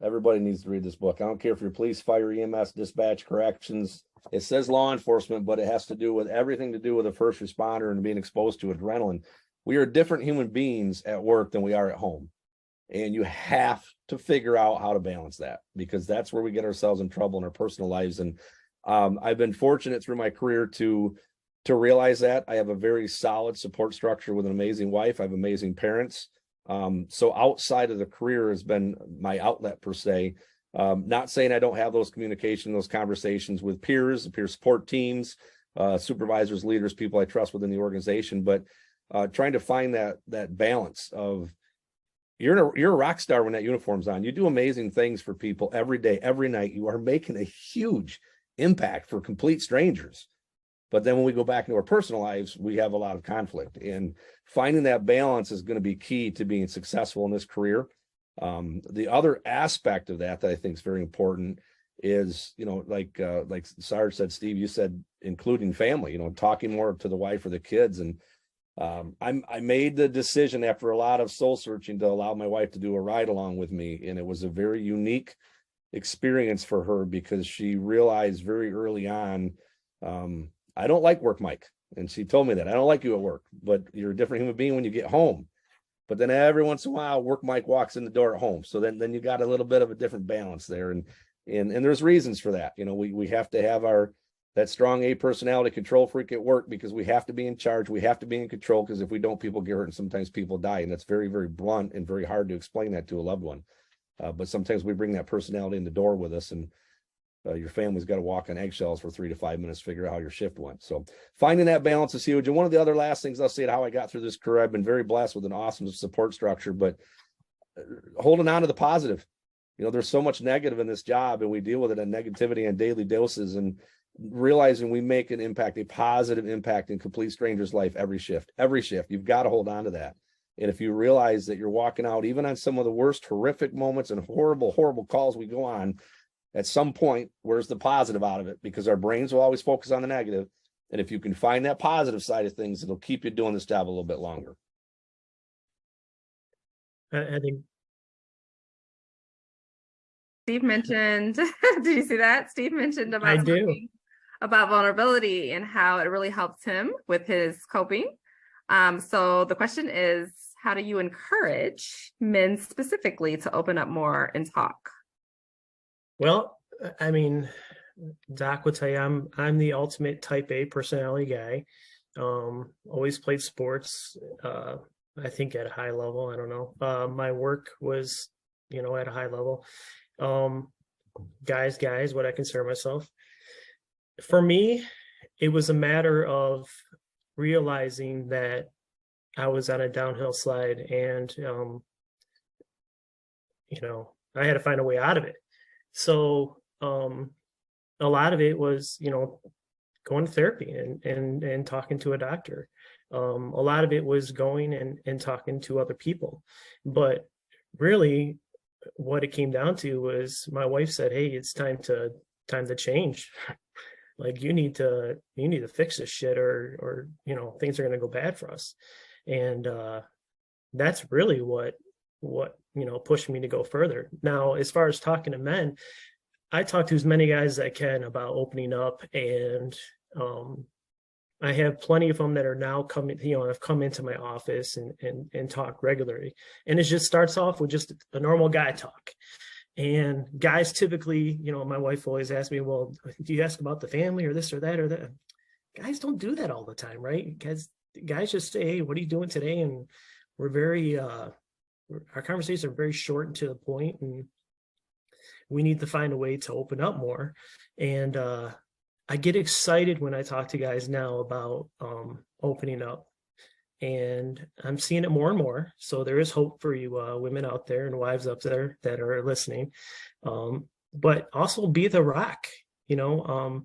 Everybody needs to read this book. I don't care if you're police, fire, EMS, dispatch, corrections. It says law enforcement, but it has to do with everything to do with a first responder and being exposed to adrenaline. We are different human beings at work than we are at home. And you have to figure out how to balance that, because that's where we get ourselves in trouble in our personal lives. And I've been fortunate through my career to realize that. I have a very solid support structure with an amazing wife. I have amazing parents. So outside of the career has been my outlet per se. Not saying I don't have those communication, those conversations with peers, peer support teams, supervisors, leaders, people I trust within the organization, but trying to find that balance of you're a rock star when that uniform's on. You do amazing things for people every day, every night. You are making a huge impact for complete strangers. But then when we go back into our personal lives, we have a lot of conflict, and finding that balance is going to be key to being successful in this career. The other aspect of that I think is very important is, you know, like Sarge said, Steve, you said, including family, you know, talking more to the wife or the kids. And I made the decision after a lot of soul searching to allow my wife to do a ride along with me. And it was a very unique experience for her, because she realized very early on, I don't like work, Mike. And she told me that I don't like you at work, but you're a different human being when you get home. But then every once in a while, work Mike walks in the door at home. So then you got a little bit of a different balance there. And there's reasons for that. You know, we have to have that strong A personality control freak at work, because we have to be in charge. We have to be in control, because if we don't, people get hurt, and sometimes people die. And that's very, very blunt and very hard to explain that to a loved one. But sometimes we bring that personality in the door with us, and your family's got to walk on eggshells for 3 to 5 minutes to figure out how your shift went. So finding that balance is huge. And one of the other last things I'll say to how I got through this career, I've been very blessed with an awesome support structure, but holding on to the positive. You know, there's so much negative in this job, and we deal with it in negativity and daily doses, and realizing we make an impact, a positive impact in complete stranger's life every shift. You've got to hold on to that. And if you realize that you're walking out, even on some of the worst horrific moments and horrible, horrible calls we go on, at some point, where's the positive out of it? Because our brains will always focus on the negative. And if you can find that positive side of things, it'll keep you doing this job a little bit longer. I think Steve mentioned, did you see that? Steve mentioned about vulnerability and how it really helps him with his coping. So the question is, how do you encourage men specifically to open up more and talk? Well, I mean, Doc will tell you, I'm the ultimate type A personality guy. Always played sports, I think at a high level. I don't know. My work was, you know, at a high level. Guys, what I consider myself. For me, it was a matter of realizing that I was on a downhill slide, and, you know, I had to find a way out of it. So a lot of it was, you know, going to therapy and talking to a doctor. A lot of it was going and talking to other people. But really what it came down to was my wife said, hey, it's time to change. like you need to fix this shit, or you know, things are going to go bad for us. And that's really what you know, pushed me to go further. Now, as far as talking to men, I talk to as many guys as I can about opening up, and I have plenty of them that are now coming, you know, have come into my office and talk regularly. And it just starts off with just a normal guy talk. And guys typically, you know, my wife always asks me, well, do you ask about the family or this or that or that? Guys don't do that all the time, right? Guys just say, hey, what are you doing today? And we're very, our conversations are very short and to the point, and we need to find a way to open up more. And I get excited when I talk to guys now about opening up, and I'm seeing it more and more. So there is hope for you women out there and wives up there that are listening. But also be the rock, you know,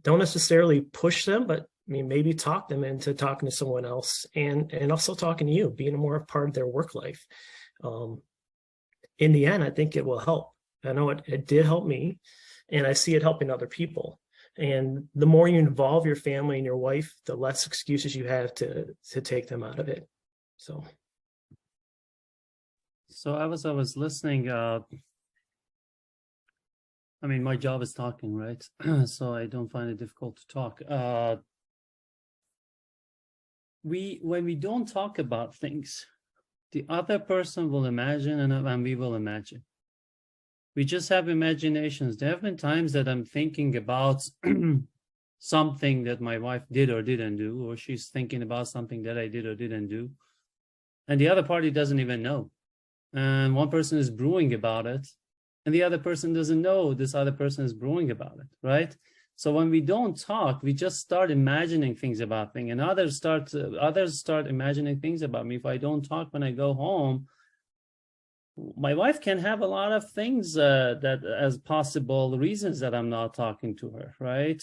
don't necessarily push them, but I mean, maybe talk them into talking to someone else, and also talking to you, being more a part of their work life. In the end, I think it will help. I know it did help me, and I see it helping other people. And the more you involve your family and your wife, the less excuses you have to take them out of it. So I was listening, I mean, my job is talking, right? So I don't find it difficult to talk. When we don't talk about things, the other person will imagine, and we will imagine. We just have imaginations. There have been times that I'm thinking about something that my wife did or didn't do, or she's thinking about something that I did or didn't do, and the other party doesn't even know. And one person is brewing about it, and the other person doesn't know this other person is brewing about it, right? So when we don't talk, we just start imagining things about things, and others start imagining things about me. If I don't talk when I go home, my wife can have a lot of things that as possible reasons that I'm not talking to her, right?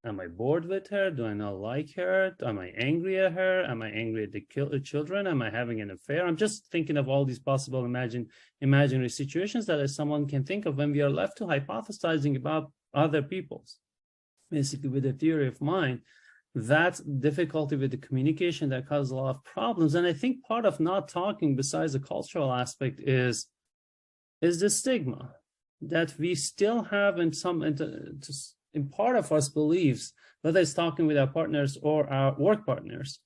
Am I bored with her? Do I not like her? Am I angry at her? Am I angry at the children? Am I having an affair? I'm just thinking of all these possible imaginary situations that someone can think of when we are left to hypothesizing about other people's. Basically, with the theory of mind, that difficulty with the communication that causes a lot of problems. And I think part of not talking, besides the cultural aspect, is the stigma that we still have in part of us beliefs, whether it's talking with our partners or our work partners,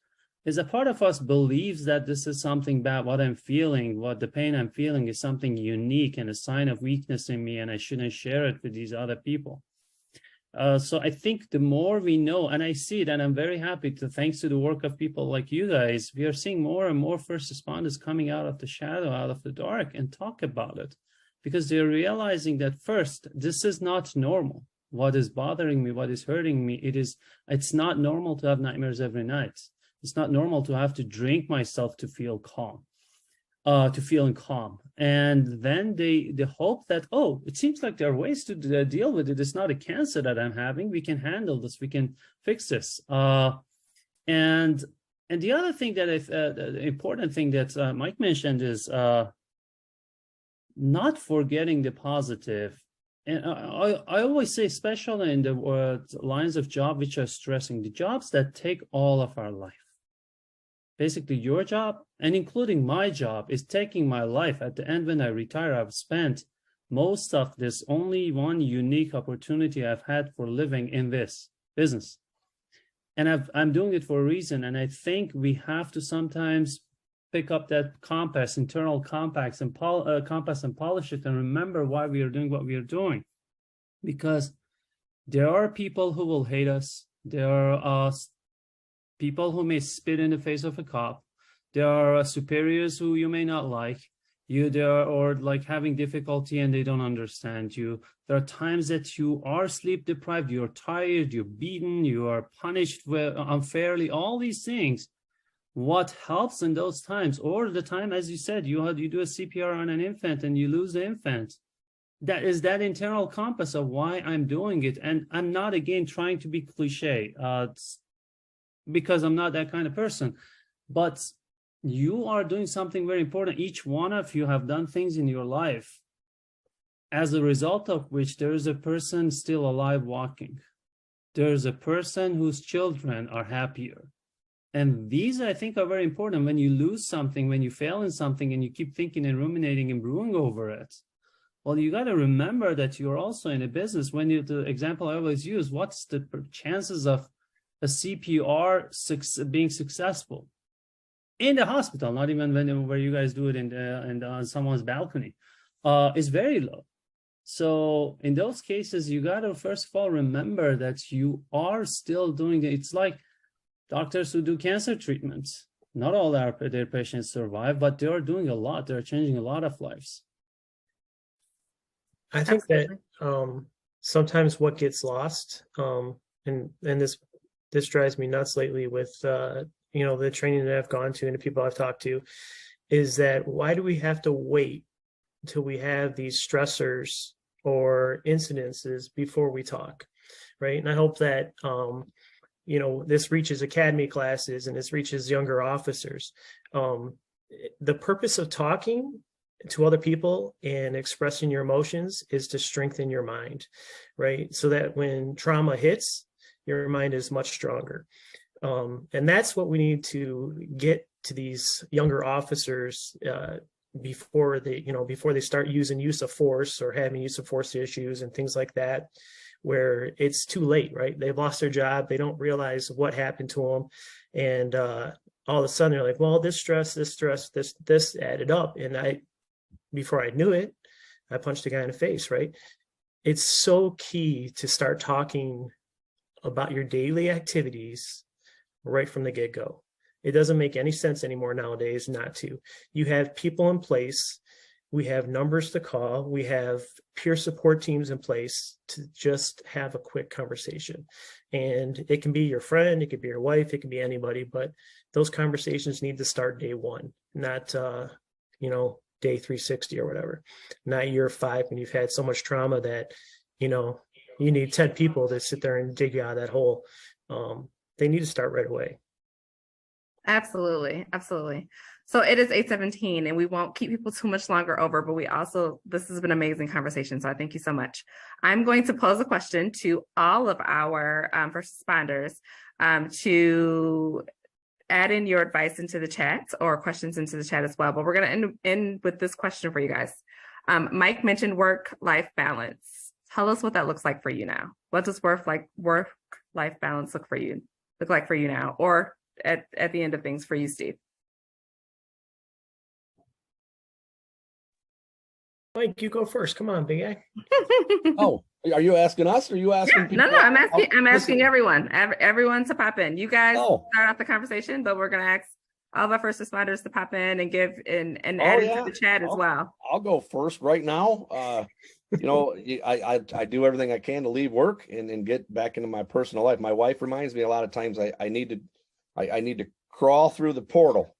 is a part of us believes that this is something bad. What I'm feeling, what the pain I'm feeling is something unique and a sign of weakness in me, and I shouldn't share it with these other people. So I think the more we know, and I see it, and I'm very happy thanks to the work of people like you guys, we are seeing more and more first responders coming out of the shadow, out of the dark, and talk about it, because they're realizing that first, this is not normal. What is bothering me, what is hurting me, it's not normal to have nightmares every night. It's not normal to have to drink myself to feel calm. And then they hope that, oh, it seems like there are ways to deal with it. It's not a cancer that I'm having. We can handle this. We can fix this. And the other thing that the important thing that Mike mentioned is not forgetting the positive. And I always say, especially in the lines of job which are stressing, the jobs that take all of our life. Basically, your job, and including my job, is taking my life. At the end, when I retire, I've spent most of this only one unique opportunity I've had for living in this business. And I'm doing it for a reason. And I think we have to sometimes pick up that compass, internal compass, and polish it, and remember why we are doing what we are doing. Because there are people who will hate us. There are people who may spit in the face of a cop. There are superiors who you may not like. Or like having difficulty and they don't understand you. There are times that you are sleep deprived, you're tired, you're beaten, you are punished unfairly, all these things. What helps in those times, or the time, as you said, you do a CPR on an infant and you lose the infant. That is that internal compass of why I'm doing it. And I'm not, again, trying to be cliche, because I'm not that kind of person. But you are doing something very important. Each one of you have done things in your life as a result of which there is a person still alive walking. there's a person whose children are happier. And these, I think, are very important. When you lose something, when you fail in something, and you keep thinking and ruminating and brewing over it, well, you got to remember that you're also in a business. When you, the example I always use, what's the chances of a CPR being successful in the hospital? Not even where you guys do it on someone's balcony, is very low. So in those cases, you got to first of all remember that you are still doing it. It's like doctors who do cancer treatments. Not all their patients survive, but they are doing a lot. They're changing a lot of lives. I think that sometimes what gets lost, and this drives me nuts lately with the training that I've gone to and the people I've talked to, is that why do we have to wait until we have these stressors or incidences before we talk, right? And I hope that this reaches academy classes and this reaches younger officers. The purpose of talking to other people and expressing your emotions is to strengthen your mind, right? So that when trauma hits, your mind is much stronger. And that's what we need to get to these younger officers before they start using use of force or having use of force issues and things like that, where it's too late, right? They've lost their job. They don't realize what happened to them. And all of a sudden they're like, well, this stress, this added up. And before I knew it, I punched a guy in the face, right? It's so key to start talking about your daily activities right from the get-go. It doesn't make any sense anymore nowadays not to. You have people in place. We have numbers to call. We have peer support teams in place to just have a quick conversation. And it can be your friend, it could be your wife, it can be anybody, but those conversations need to start day one, not, day 360 or whatever, not year 5 when you've had so much trauma that, you need 10 people to sit there and dig you out of that hole. They need to start right away. Absolutely. Absolutely. So it is 8:17 and we won't keep people too much longer over, but this has been an amazing conversation. So I thank you so much. I'm going to pose a question to all of our first responders to add in your advice into the chat or questions into the chat as well. But we're going to end with this question for you guys. Mike mentioned work-life balance. Tell us what that looks like for you now. What does work-life balance look like for you now, or at the end of things for you, Steve? Mike, you go first. Come on, big guy. Oh, are you asking us or are you asking people? No, I'm asking everyone to pop in. You guys start off the conversation, but we're going to ask all of our first responders to pop in and give and add into the chat as well. I'll go first right now. I do everything I can to leave work and get back into my personal life. My wife reminds me a lot of times I need to crawl through the portal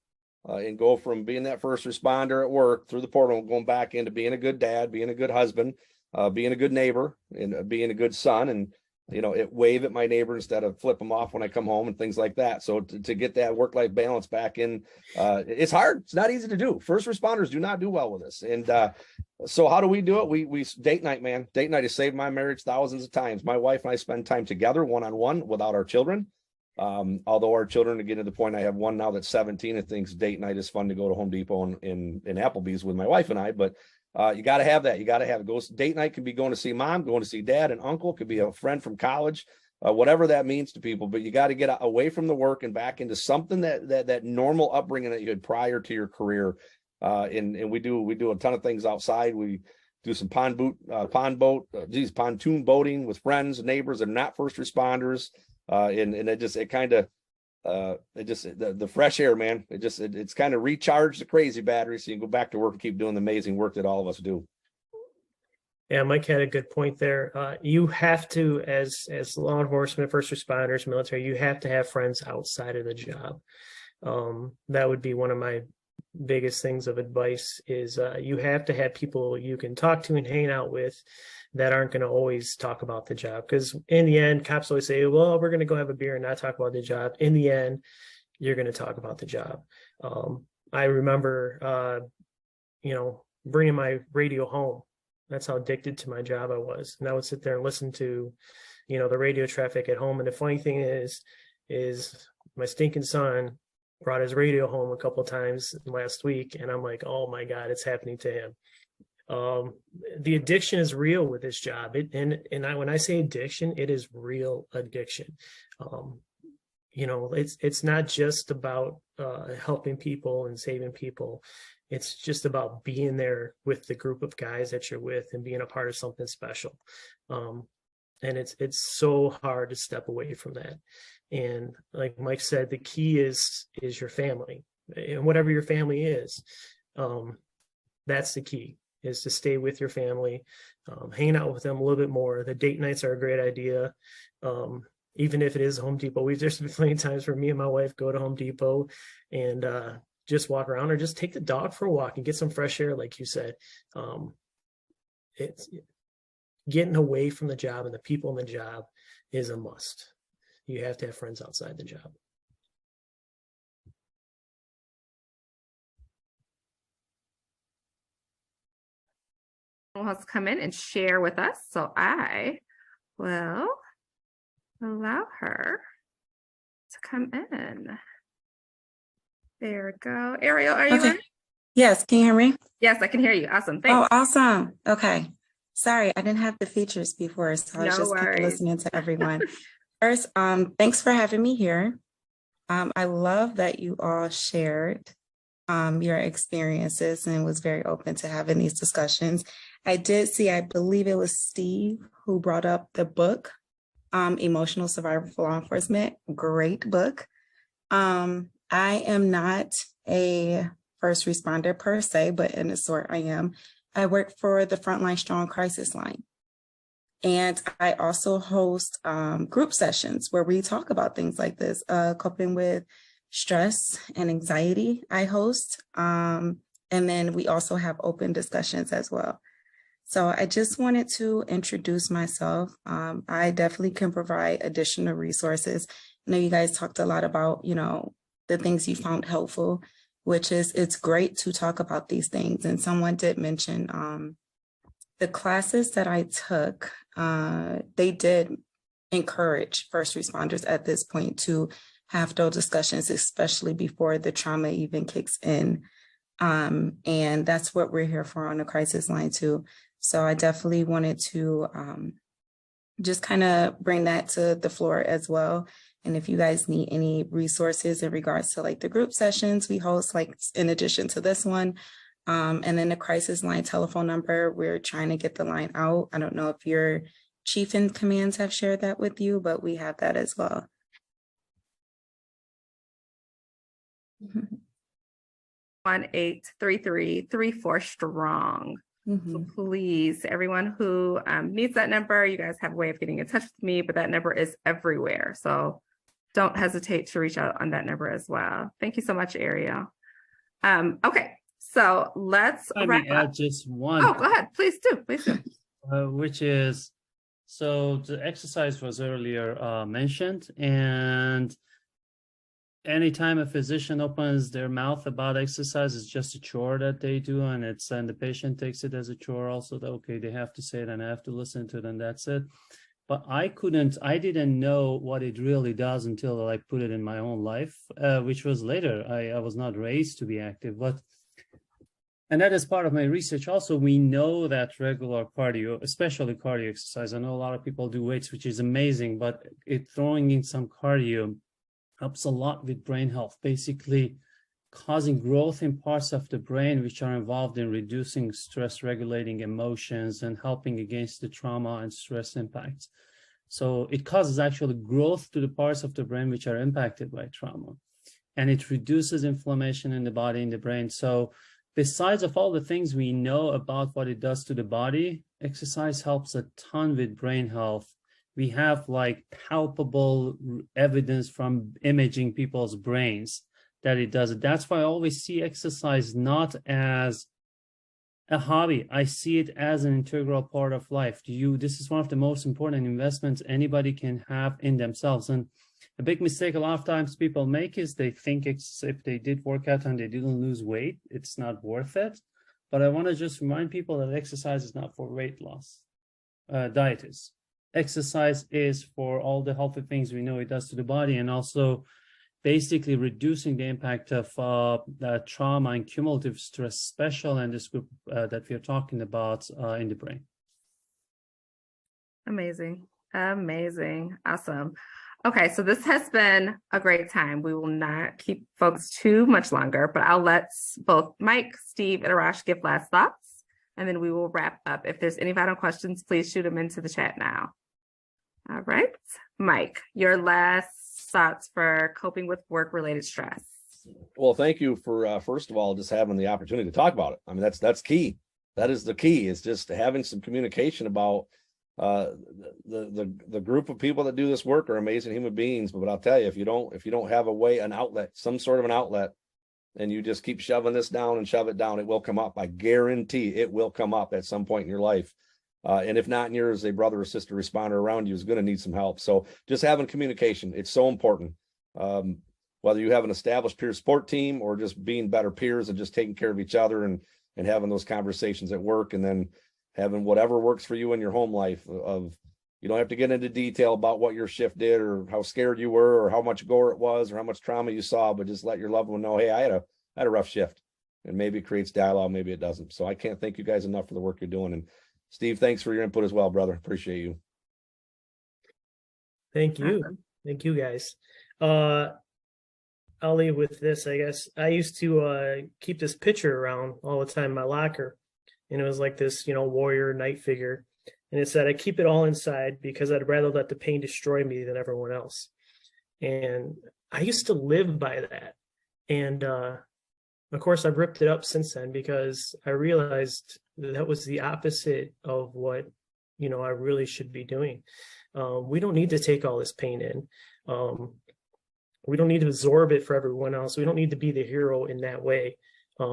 and go from being that first responder at work through the portal and going back into being a good dad, being a good husband, being a good neighbor, and being a good son, and wave at my neighbor instead of flip them off when I come home and things like that. So to get that work-life balance back in, it's hard. It's not easy to do. First responders do not do well with this. And so how do we do it? We date night, man. Date night has saved my marriage thousands of times. My wife and I spend time together one-on-one without our children. Although our children are getting to the point, I have one now that's 17 and thinks date night is fun to go to Home Depot and in Applebee's with my wife and I, but you got to have that. You got to have it. Date night can be going to see mom, going to see dad and uncle, could be a friend from college, whatever that means to people, but you got to get away from the work and back into something that normal upbringing that you had prior to your career. And we do a ton of things outside. We do some pontoon boating with friends and neighbors that are not first responders. The fresh air, man, it's kind of recharged the crazy battery so you can go back to work and keep doing the amazing work that all of us do. Yeah, Mike had a good point there. You have to, as law enforcement, first responders, military, you have to have friends outside of the job. That would be one of my biggest things of advice is you have to have people you can talk to and hang out with that aren't going to always talk about the job. Because in the end, cops always say, well, we're going to go have a beer and not talk about the job. In the end, you're going to talk about the job. I remember, bringing my radio home. That's how addicted to my job I was. And I would sit there and listen to the radio traffic at home. And the funny thing is my stinking son brought his radio home a couple of times last week, and I'm like, oh my God, it's happening to him. The addiction is real with this job. When I say addiction, it is real addiction. It's not just about helping people and saving people. It's just about being there with the group of guys that you're with and being a part of something special. And it's so hard to step away from that. And like Mike said, the key is your family, and whatever your family is, that's the key, is to stay with your family, hang out with them a little bit more. The date nights are a great idea. Even if it is Home Depot, there's been plenty of times where me and my wife go to Home Depot and just walk around, or just take the dog for a walk and get some fresh air, like you said. It's getting away from the job and the people in the job is a must. You have to have friends outside the job. Wants to come in and share with us, so I will allow her to come in. There we go. Ariel, are you Okay. ready? Yes, can you hear me? Yes, I can hear you. Awesome. Oh, Thanks. awesome. Okay. Sorry, I didn't have the features before, so I was No just kind of worries. listening to everyone. First, thanks for having me here. I love that you all shared your experiences and was very open to having these discussions. I did see, I believe it was Steve who brought up the book, Emotional Survival for Law Enforcement. Great book. I am not a first responder per se, but in a sort I am. I work for the Frontline Strong Crisis Line. And I also host group sessions where we talk about things like this, coping with stress and anxiety I host. And then we also have open discussions as well. So I just wanted to introduce myself. I definitely can provide additional resources. I know you guys talked a lot about, the things you found helpful, which is, it's great to talk about these things. And someone did mention the classes that I took, they did encourage first responders at this point to have those discussions, especially before the trauma even kicks in. And that's what we're here for on the crisis line too. So I definitely wanted to just kind of bring that to the floor as well. And if you guys need any resources in regards to like the group sessions we host, like in addition to this one, and then the crisis line telephone number, we're trying to get the line out. I don't know if your chief in commands have shared that with you, but we have that as well. 1-833-34 strong. So please, everyone who needs that number, you guys have a way of getting in touch with me, but that number is everywhere. So don't hesitate to reach out on that number as well. Thank you so much, Ariel. Okay, so let's wrap up. Add just one. Oh, go ahead. Please do. Please do. Which is, so the exercise was earlier mentioned, and anytime a physician opens their mouth about exercise, it's just a chore that they do, and the patient takes it as a chore also, that, okay, they have to say it and I have to listen to it and that's it. But I didn't know what it really does until I put it in my own life, which was later. I was not raised to be active, and that is part of my research. Also, we know that regular cardio, especially cardio exercise, I know a lot of people do weights, which is amazing, but throwing in some cardio helps a lot with brain health, basically causing growth in parts of the brain which are involved in reducing stress, regulating emotions, and helping against the trauma and stress impacts. So it causes actually growth to the parts of the brain which are impacted by trauma, and it reduces inflammation in the body, in the brain. So besides of all the things we know about what it does to the body, exercise helps a ton with brain health. We have like palpable evidence from imaging people's brains that it does it. That's why I always see exercise not as a hobby. I see it as an integral part of life. This is one of the most important investments anybody can have in themselves. And a big mistake a lot of times people make is they think if they did work out and they didn't lose weight, it's not worth it. But I want to just remind people that exercise is not for weight loss. Diet is. exercise is for all the healthy things we know it does to the body, and also basically reducing the impact of trauma and cumulative stress, special in this group that we are talking about in the brain. Amazing. Amazing. Awesome. Okay, so this has been a great time. We will not keep folks too much longer, but I'll let both Mike, Steve, and Arash give last thoughts, and then we will wrap up. If there's any final questions, please shoot them into the chat now. All right, Mike, your last thoughts for coping with work-related stress. Well, thank you for first of all just having the opportunity to talk about it. I mean, that's key. That is the key, is just having some communication about the group of people that do this work are amazing human beings. But I'll tell you, if you don't have a way, an outlet, some sort of an outlet, and you just keep shoving this down and shove it down, it will come up. I guarantee it will come up at some point in your life. And if not in yours, a brother or sister responder around you is going to need some help. So just having communication, it's so important. Whether you have an established peer support team or just being better peers and just taking care of each other and having those conversations at work, and then having whatever works for you in your home life. Of you don't have to get into detail about what your shift did or how scared you were or how much gore it was or how much trauma you saw, but just let your loved one know, hey, I had a rough shift. And maybe it creates dialogue, maybe it doesn't. So I can't thank you guys enough for the work you're doing. And Steve, thanks for your input as well, brother. Appreciate you. Thank you. Awesome. Thank you, guys. I'll leave with this, I guess. I used to keep this picture around all the time in my locker. And it was like this, warrior knight figure. And it said, I keep it all inside because I'd rather let the pain destroy me than everyone else. And I used to live by that. And of course, I've ripped it up since then because I realized that was the opposite of what, I really should be doing. We don't need to take all this pain in. We don't need to absorb it for everyone else. We don't need to be the hero in that way.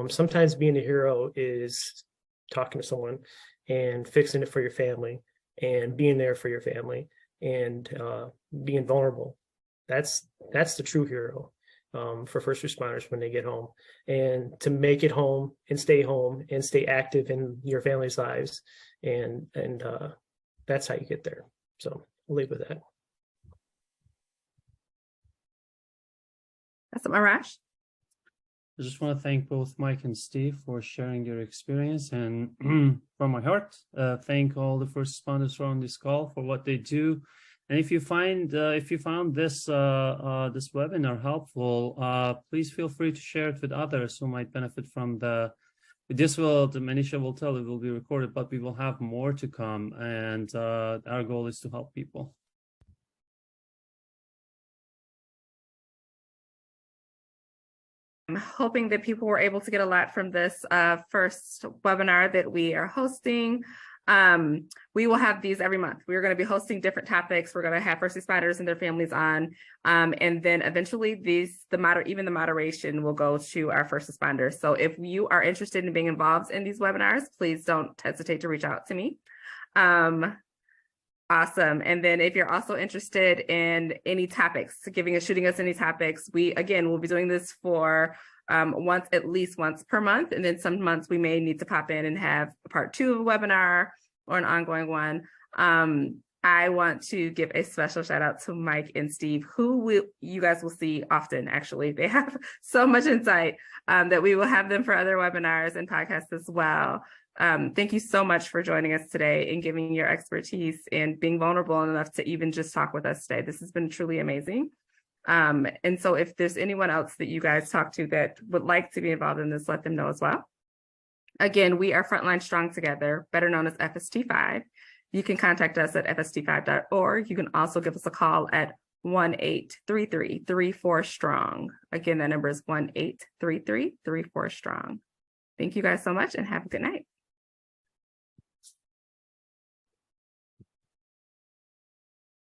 Sometimes being a hero is talking to someone and fixing it for your family and being there for your family and being vulnerable. That's the true hero for first responders when they get home. And to make it home and stay active in your family's lives. And that's how you get there. So I'll leave with that. That's Arash. I just want to thank both Mike and Steve for sharing your experience, and from my heart, thank all the first responders who are on this call for what they do. And if you found this this webinar helpful, please feel free to share it with others who might benefit from the Manisha will tell it will be recorded, but we will have more to come, and our goal is to help people. I'm hoping that people were able to get a lot from this first webinar that we are hosting. We will have these every month. We're going to be hosting different topics. We're going to have first responders and their families on. And then eventually the moderation will go to our first responders. So if you are interested in being involved in these webinars, please don't hesitate to reach out to me. Awesome. And then if you're also interested in any topics, shooting us any topics, we'll be doing this for at least once per month. And then some months we may need to pop in and have a part 2 of a webinar or an ongoing one. I want to give a special shout out to Mike and Steve, you guys will see often, actually. They have so much insight that we will have them for other webinars and podcasts as well. Thank you so much for joining us today and giving your expertise and being vulnerable enough to even just talk with us today. This has been truly amazing. And so if there's anyone else that you guys talk to that would like to be involved in this, let them know as well. Again, we are Frontline Strong Together, better known as FST5. You can contact us at fst5.org. You can also give us a call at 1-833-34-STRONG. Again, that number is 1-833-34-STRONG. Thank you guys so much and have a good night.